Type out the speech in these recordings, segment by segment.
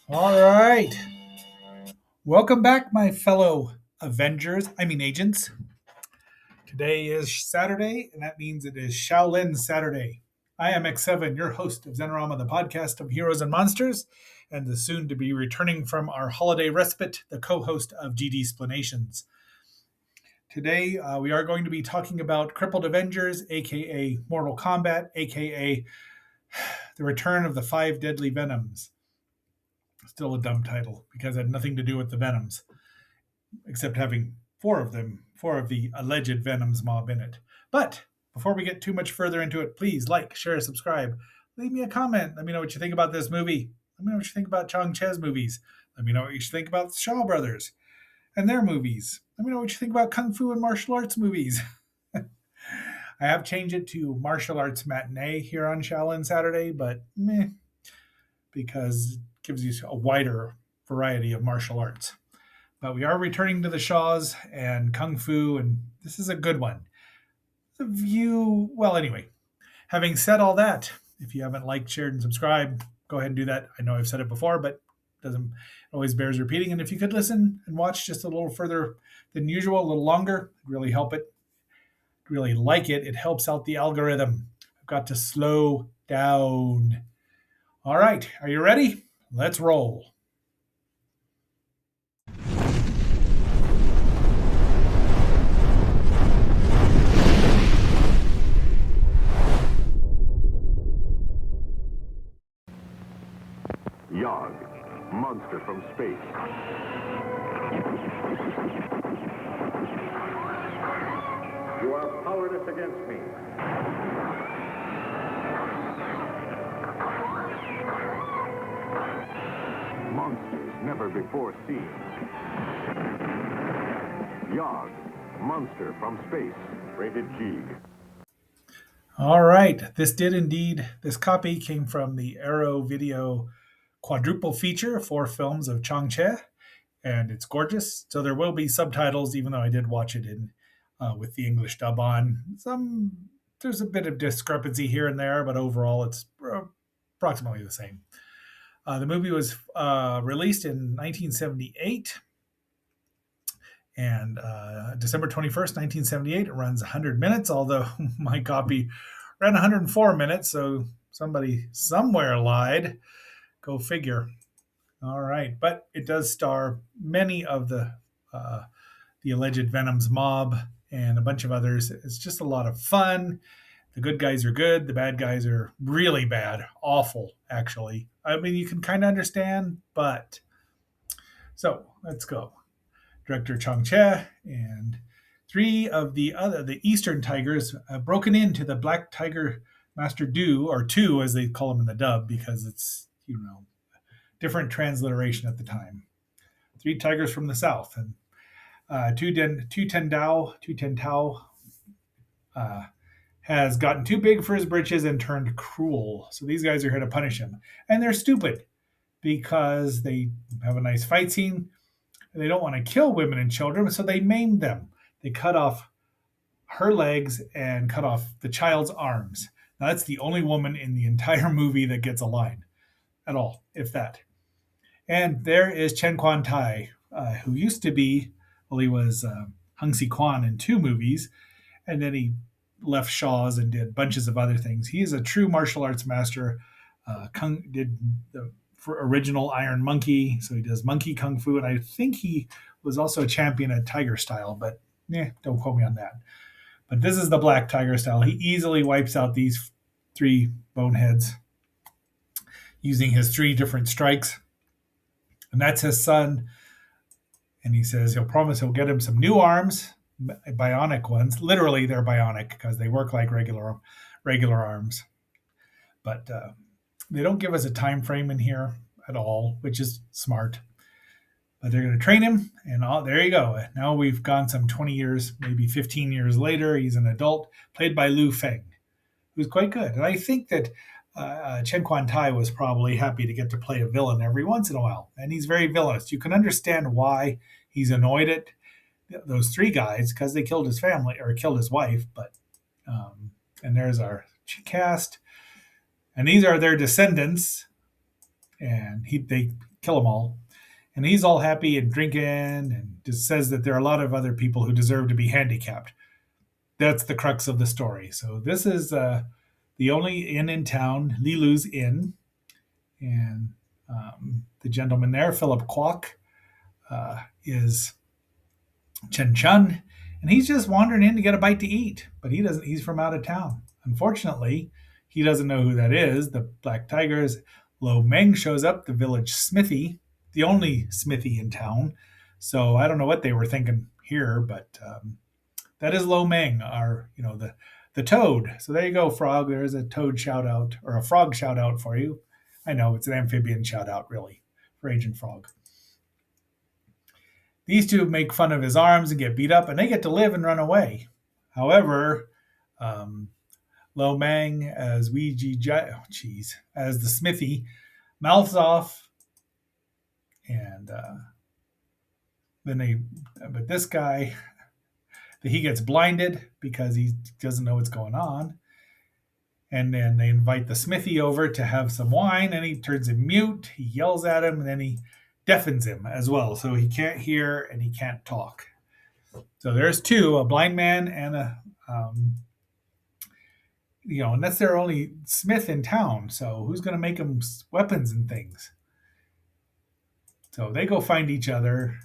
All right. Welcome back, my fellow agents. Today is Saturday, and that means it is Shaolin Saturday. I am X7, your host of Zenorama, the podcast of heroes and monsters, and the soon to be returning from our holiday respite, the co host of GD Splanations. Today, we are going to be talking about Crippled Avengers, aka Mortal Kombat, aka The Return of the Five Deadly Venoms. Still a dumb title because it had nothing to do with the Venoms, except having four of the alleged Venoms mob in it. But before we get too much further into it, please like, share, subscribe. Leave me a comment. Let me know what you think about this movie. Let me know what you think about Chong Che's movies. Let me know what you think about the Shaw Brothers and their movies. Let me know what you think about Kung Fu and martial arts movies. I have changed it to martial arts matinee here on Shaolin Saturday, but meh, because it gives you a wider variety of martial arts. But we are returning to the Shaws and Kung Fu, and this is a good one. The view, well, anyway, having said all that, if you haven't liked, shared, and subscribed, go ahead and do that. I know I've said it before, but it always bears repeating. And if you could listen and watch just a little further than usual, a little longer, it'd really help it. I'd really like it. It helps out the algorithm. I've got to slow down. All right, are you ready? Let's roll. Yog, monster from space. You are powerless against me. Monsters never before seen. Yog, monster from space. Rated G. All right, this copy came from the Arrow Video quadruple feature, 4 films of Chong Che, and it's gorgeous. So there will be subtitles, even though I did watch it in with the English dub on. There's a bit of discrepancy here and there, but overall it's approximately the same. The movie was released in 1978, and December 21st, 1978. It runs 100 minutes, although my copy ran 104 minutes, so somebody somewhere lied. Go figure. All right, but it does star many of the alleged Venom's mob and a bunch of others. It's just a lot of fun. The good guys are good. The bad guys are really bad, awful, actually. I mean, you can kind of understand, but so let's go. Director Chong Che and 3 of the Eastern Tigers broken into the Black Tiger Master Do, or two as they call them in the dub, because it's different transliteration at the time. 3 tigers from the south, and Tu Ten Tao has gotten too big for his britches and turned cruel. So these guys are here to punish him, and they're stupid because they have a nice fight scene. And they don't want to kill women and children, so they maim them. They cut off her legs and cut off the child's arms. Now, that's the only woman in the entire movie that gets a line at all, if that. And there is Chen Quan Tai, who used to be, well, he was Hung Si Quan in 2 movies, and then he left Shaw's and did bunches of other things. He is a true martial arts master. Did the original Iron Monkey, so he does monkey kung fu, and I think he was also a champion at Tiger Style, but don't quote me on that. But this is the Black Tiger Style. He easily wipes out these 3 boneheads using his 3 different strikes, and that's his son. And he says he'll promise he'll get him some new arms, bionic ones. Literally, they're bionic because they work like regular arms. But they don't give us a time frame in here at all, which is smart. But they're going to train him, and there you go. Now we've gone some 20 years, maybe 15 years later. He's an adult, played by Lu Feng, who's quite good. And I think that Chen Quan Tai was probably happy to get to play a villain every once in a while. And he's very villainous. You can understand why he's annoyed at those 3 guys, because they killed his family or killed his wife. But and there's our cast. And these are their descendants. And they kill them all. And he's all happy and drinking and just says that there are a lot of other people who deserve to be handicapped. That's the crux of the story. So this is the only inn in town, Lilu's Inn. And the gentleman there, Philip Kwok, is Chen Chun, and he's just wandering in to get a bite to eat. But he doesn't. He's from out of town. Unfortunately, he doesn't know who that is. The Black Tigers. Lo Meng shows up, the village smithy, the only smithy in town. So I don't know what they were thinking here, but that is Lo Meng, our the toad. So there you go, frog. There's a toad shout out or a frog shout out for you. I know it's an amphibian shout out, really, for Agent Frog. These two make fun of his arms and get beat up, and they get to live and run away. However, Lo Mang as as the smithy mouths off, and but this guy, he gets blinded because he doesn't know what's going on. And then they invite the smithy over to have some wine, and he turns him mute. He yells at him, and then he deafens him as well, so he can't hear and he can't talk. So there's two, a blind man and a and that's their only smith in town. So who's going to make them weapons and things? So they go find each other,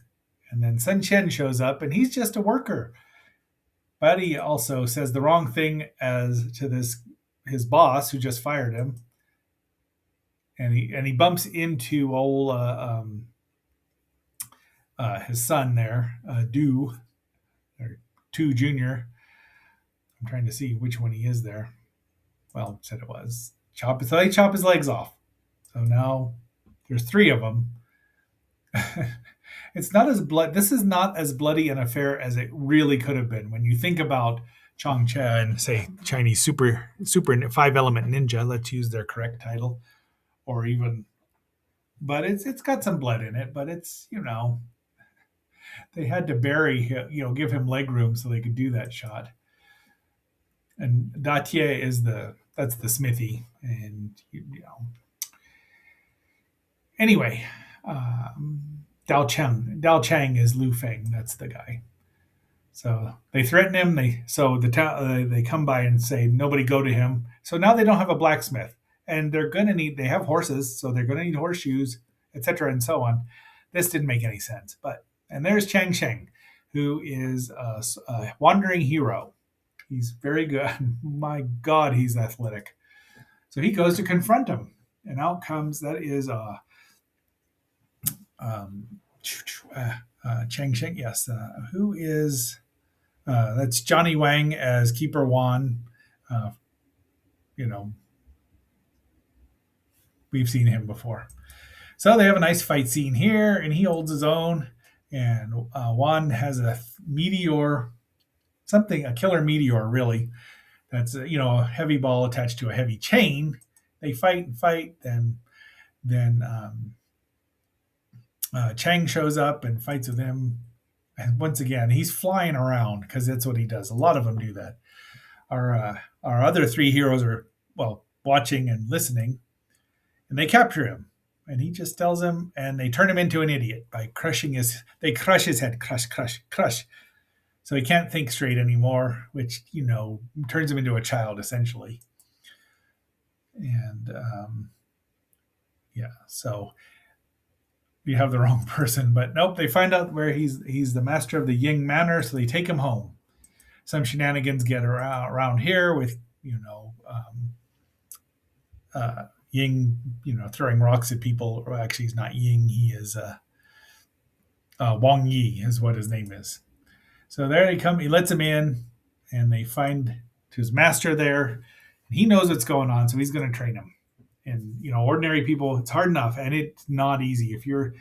and then Sun Chen shows up, and he's just a worker. But he also says the wrong thing as to his boss who just fired him, and he bumps into old his son there, Du or Tu Junior. I'm trying to see which one he is there. Well, said it was so they chop his legs off. So now there's three of them. It's not as blood. This is not as bloody an affair as it really could have been. When you think about Chong Cha and say Chinese super 5-element ninja, let's use their correct title, or even, but it's got some blood in it. But it's they had to bury him, give him leg room so they could do that shot. And Datier that's the smithy, and Anyway, Dao Chang is Lu Feng. That's the guy. So they threaten him. They come by and say nobody go to him. So now they don't have a blacksmith, and they're gonna need. They have horses, so they're gonna need horseshoes, etc., and so on. This didn't make any sense. And there's Chang Sheng, who is a wandering hero. He's very good. My God, he's athletic. So he goes to confront him, and out comes Chang Sheng. Yes, who is that's Johnny Wang as Keeper Wan. We've seen him before. So they have a nice fight scene here, and he holds his own. And Wan has a meteor, a killer meteor, really. That's a heavy ball attached to a heavy chain. They fight and fight. Then Chang shows up and fights with him. And once again, he's flying around because that's what he does. A lot of them do that. Our other three heroes are watching and listening, and they capture him. And he just tells them, and they turn him into an idiot by they crush his head, crush. So he can't think straight anymore, which, turns him into a child, essentially. And, so we have the wrong person. But nope, they find out where he's the master of the Ying Manor, so they take him home. Some shenanigans get around here with, Ying, throwing rocks at people. Or actually, he's not Ying. He is Wang Yi is what his name is. So there he comes. He lets him in, and they find his master there. And he knows what's going on, so he's going to train him. And ordinary people, it's hard enough, and it's not easy. If you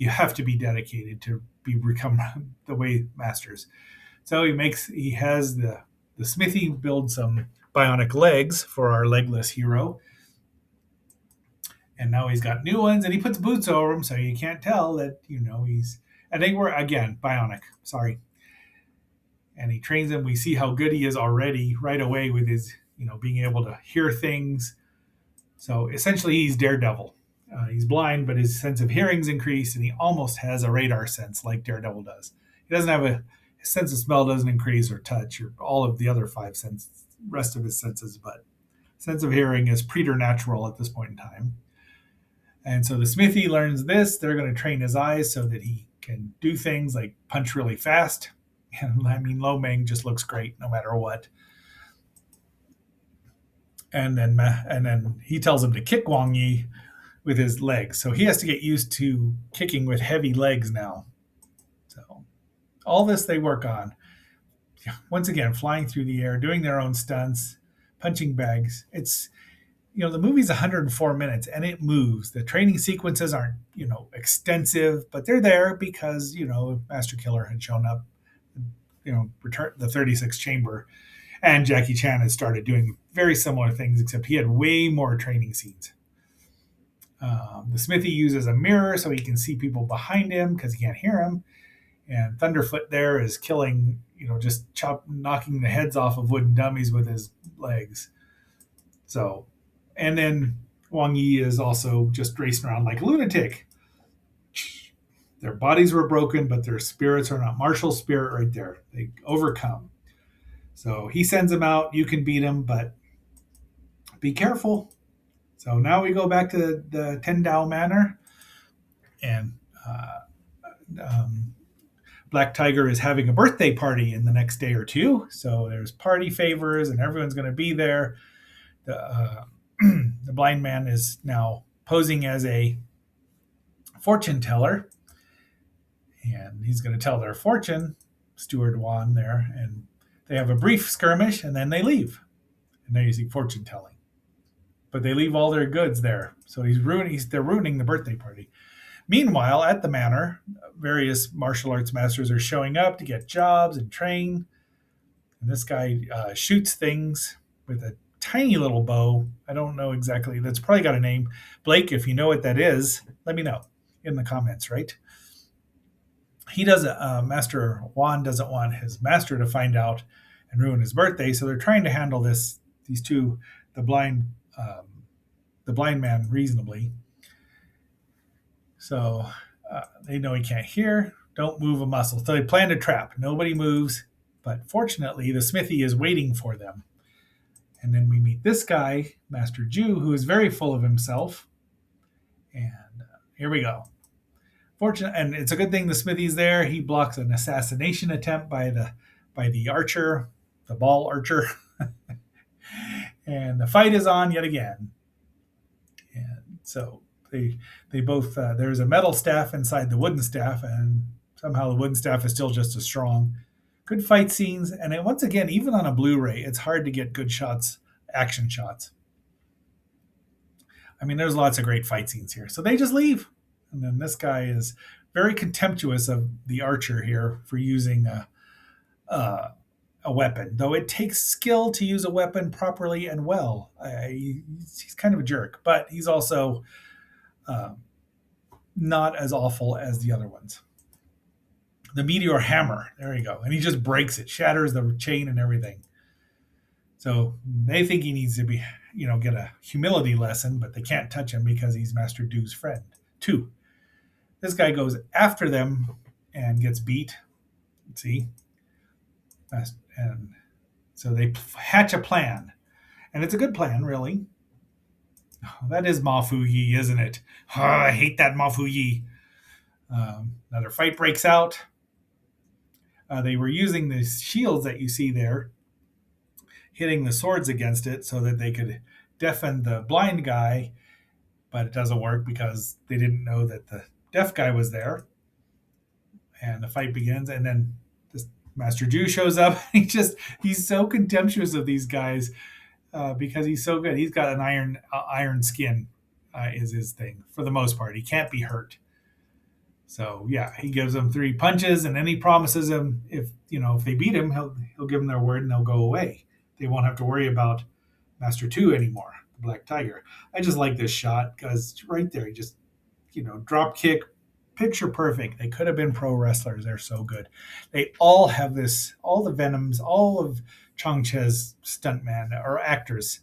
have to be dedicated to become the way masters. So he has the smithy build some bionic legs for our legless hero. And now he's got new ones, and he puts boots over them so you can't tell that, he's... And they were, again, bionic. Sorry. And he trains them. We see how good he is already right away with his, being able to hear things. So essentially he's Daredevil. He's blind, but his sense of hearing's increased, and he almost has a radar sense like Daredevil does. He doesn't have a his sense of smell doesn't increase or touch or all of the other five senses, rest of his senses, but sense of hearing is preternatural at this point in time. And so the Smithy learns this. They're going to train his eyes so that he can do things like punch really fast. And I mean, Lo Meng just looks great no matter what. And then he tells him to kick Wang Yi with his legs. So he has to get used to kicking with heavy legs now. So all this they work on. Once again, flying through the air, doing their own stunts, punching bags. It's the movie's 104 minutes and it moves. The training sequences aren't extensive, but they're there because Master Killer had shown up. Return the 36th chamber, and Jackie Chan had started doing very similar things, except he had way more training scenes. The Smithy uses a mirror so he can see people behind him because he can't hear them. And Thunderfoot there is killing, just knocking the heads off of wooden dummies with his legs. So, and then Wang Yi is also just racing around like a lunatic. Their bodies were broken, but their spirits are not. Martial spirit right there. They overcome. So he sends them out. You can beat him, but be careful. So now we go back to the Tendao Manor, and Black Tiger is having a birthday party in the next day or two. So there's party favors, and everyone's going to be there. The blind man is now posing as a fortune teller, and he's going to tell their fortune, Steward Wan there, and they have a brief skirmish, and then they leave. And they're using fortune telling. But they leave all their goods there. So they're ruining the birthday party. Meanwhile, at the manor, various martial arts masters are showing up to get jobs and train. And this guy shoots things with a tiny little bow. I don't know exactly. That's probably got a name. Blake, if you know what that is, let me know in the comments, right? He doesn't, Master Juan doesn't want his master to find out and ruin his birthday. So they're trying to handle these two, the blind man reasonably. So they know he can't hear. Don't move a muscle. So they plan a trap. Nobody moves. But fortunately, the Smithy is waiting for them. And then we meet this guy, Master Jew, who is very full of himself. And here we go. And it's a good thing the Smithy's there. He blocks an assassination attempt by the archer, the ball archer. And the fight is on yet again. And so they both there's a metal staff inside the wooden staff, and somehow the wooden staff is still just as strong. Good fight scenes, and once again, even on a Blu-ray, it's hard to get good shots, action shots. I mean, there's lots of great fight scenes here. So they just leave, and then this guy is very contemptuous of the archer here for using a weapon, though it takes skill to use a weapon properly and well. He's kind of a jerk, but he's also not as awful as the other ones. The meteor hammer, there you go. And he just breaks it, shatters the chain and everything. So they think he needs to be, get a humility lesson, but they can't touch him because he's Master Du's friend. 2. This guy goes after them and gets beat. See? And so they hatch a plan. And it's a good plan, really. Oh, that is Ma Fu Yi, isn't it? Oh, I hate that Ma Fu Yi. Another fight breaks out. They were using the shields that you see there, hitting the swords against it so that they could deafen the blind guy, but it doesn't work because they didn't know that the deaf guy was there. And the fight begins, and then this Master Jew shows up. He's so contemptuous of these guys because he's so good. He's got an iron skin is his thing for the most part. He can't be hurt. So yeah, he gives them 3 punches, and then he promises them if they beat him, he'll give them their word and they'll go away. They won't have to worry about Master 2 anymore, the Black Tiger. I just like this shot because right there, he just drop kick, picture perfect. They could have been pro wrestlers. They're so good. They all have this, all the Venoms, all of Chang Che's stuntmen or actors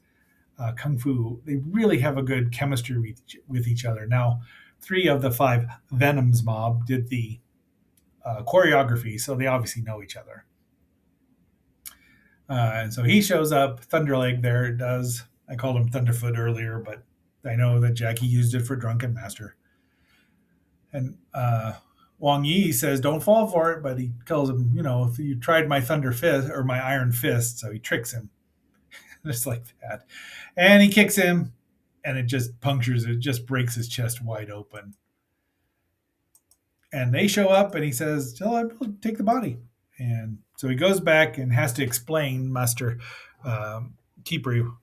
kung fu. They really have a good chemistry with each other. Now, 3 of the 5 Venoms mob did the choreography, so they obviously know each other. And so he shows up, Thunderleg there does. I called him Thunderfoot earlier, but I know that Jackie used it for Drunken Master. And Wang Yi says, "Don't fall for it," but he tells him, if you tried my Thunder Fist or my Iron Fist, so he tricks him just like that. And he kicks him, and it just punctures, it just breaks his chest wide open. And they show up, and he says, "I'll take the body." And so he goes back and has to explain, Master Keeper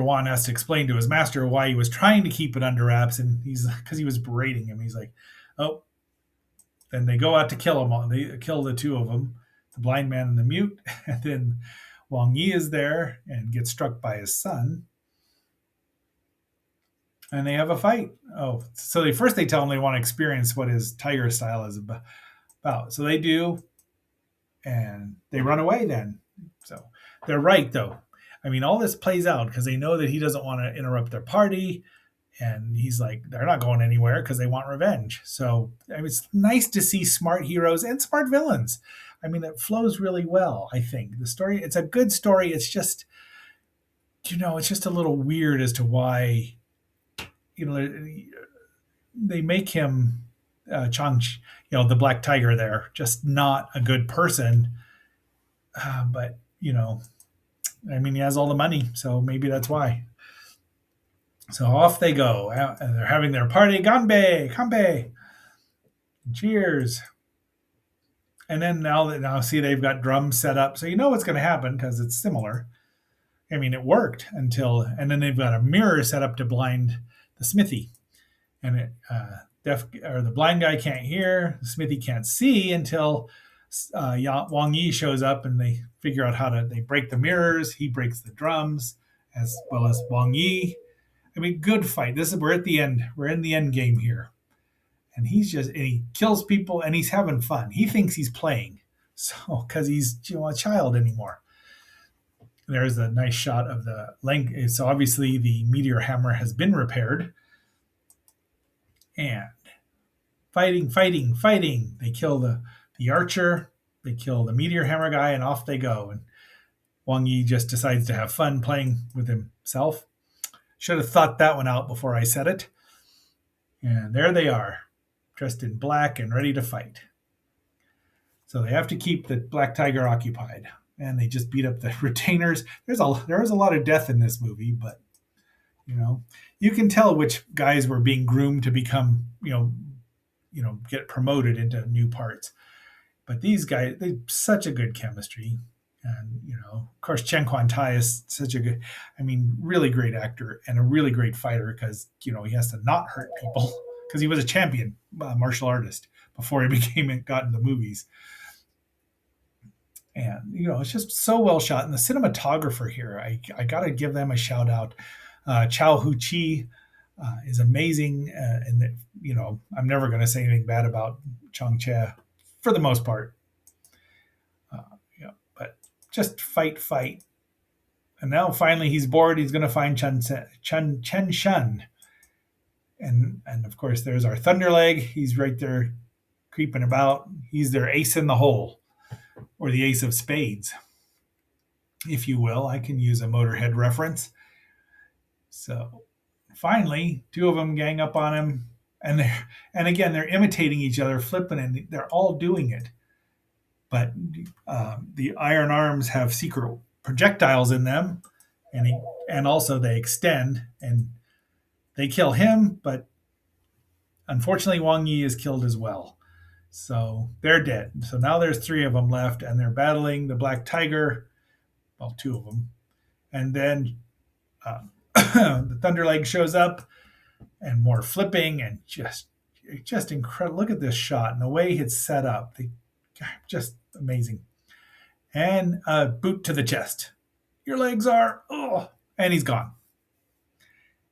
Wan has to explain to his master why he was trying to keep it under wraps, and he's because he was berating him. He's like, "Oh." Then they go out to kill them all. They kill the 2 of them, the blind man and the mute. And then Wang Yi is there and gets struck by his son. And they have a fight. Oh, so they tell him they want to experience what his tiger style is about. So they do, and they run away then. So they're right, though. I mean, all this plays out because they know that he doesn't want to interrupt their party. And he's like, they're not going anywhere because they want revenge. So it's nice to see smart heroes and smart villains. I mean, it flows really well, I think. The story, it's a good story. It's just, it's just a little weird as to why, they make him Chang, the Black Tiger there, just not a good person. But, I mean, he has all the money, so maybe that's why. So off they go, and they're having their party. Ganbei, kanbei, cheers. And then now see they've got drums set up, so you know what's going to happen because it's similar. I mean, it worked and then they've got a mirror set up to blind the smithy, and the blind guy can't hear, the smithy can't see until Wang Yi shows up, and they figure out they break the mirrors. He breaks the drums as well as Wang Yi. I mean, good fight. We're at the end. We're in the end game here. And he kills people and he's having fun. He thinks he's playing. So, because he's a child anymore. There's a nice shot of the length. So obviously the meteor hammer has been repaired. And fighting. They kill the archer. They kill the meteor hammer guy, and off they go. And Wang Yi just decides to have fun playing with himself. Should have thought that one out before I said it. And there they are, dressed in black and ready to fight. So they have to keep the Black Tiger occupied. And they just beat up the retainers. There was a lot of death in this movie, but you can tell which guys were being groomed to become, get promoted into new parts. But these guys, they such a good chemistry. And, of course, Chen Quan Tai is such a good, really great actor and a really great fighter because, he has to not hurt people because he was a champion martial artist before he got into movies. And, it's just so well shot. And the cinematographer here, I got to give them a shout out. Chow Hu Chi is amazing. And, I'm never going to say anything bad about Chang Che for the most part. But just fight. And now finally he's bored. He's going to find Chen Shun. And of course, there's our Thunderleg. He's right there creeping about. He's their ace in the hole, or the ace of spades, if you will. I can use a Motorhead reference. So finally, 2 of them gang up on him. And again, they're imitating each other, flipping, and they're all doing it. But the iron arms have secret projectiles in them, and also they extend, and they kill him. But unfortunately, Wang Yi is killed as well. So they're dead. So now there's 3 of them left, and they're battling the Black Tiger. Well, 2 of them. And then the Thunderleg shows up, and more flipping, and just incredible. Look at this shot and the way it's set up. Just amazing. And a boot to the chest. Your legs are, and he's gone.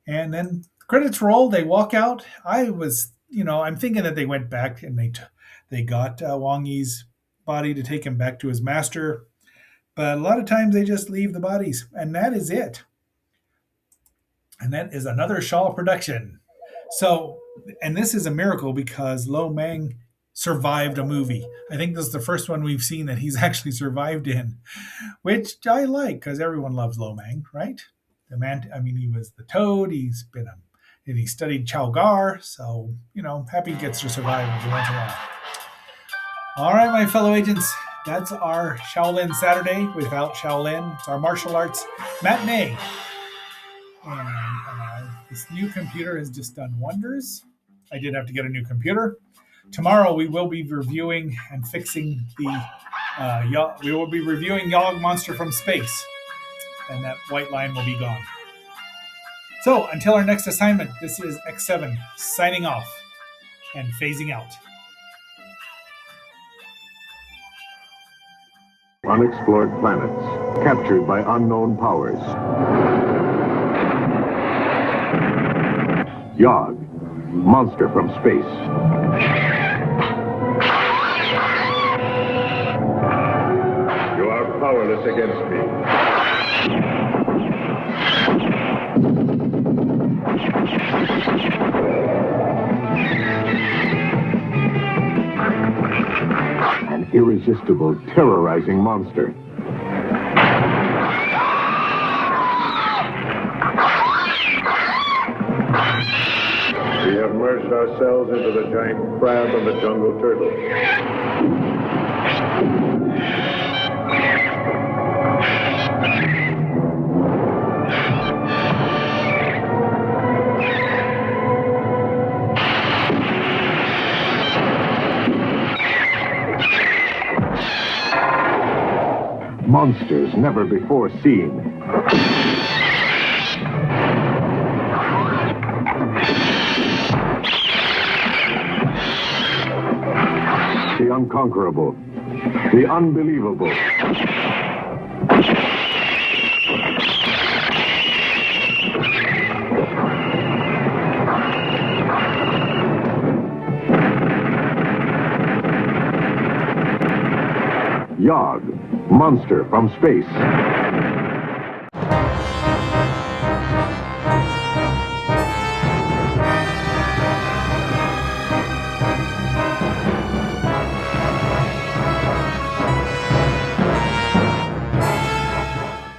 And then credits roll. They walk out. I'm thinking that they went back and they got Wang Yi's body to take him back to his master. But a lot of times they just leave the bodies, and that is it. And that is another Shaw production. So, and this is a miracle because Lo Mang survived a movie. I think this is the first one we've seen that he's actually survived in, which I like because everyone loves Lo Mang, right? The man, I mean, he was the Toad. And he studied Chow Gar. So, happy he gets to survive every once in a while. All right, my fellow agents, that's our Shaolin Saturday without Shaolin. It's our martial arts matinee. And this new computer has just done wonders. I did have to get a new computer. Tomorrow we will be reviewing and fixing we will be reviewing Yog Monster from Space. And that white line will be gone. So until our next assignment, this is X7 signing off and phasing out. Unexplored planets, captured by unknown powers. Yog, monster from space. You are powerless against me. An irresistible, terrorizing monster. We have merged ourselves into the giant crab and the jungle turtle. Monsters never before seen. The unconquerable. The unbelievable. Yog, monster from space.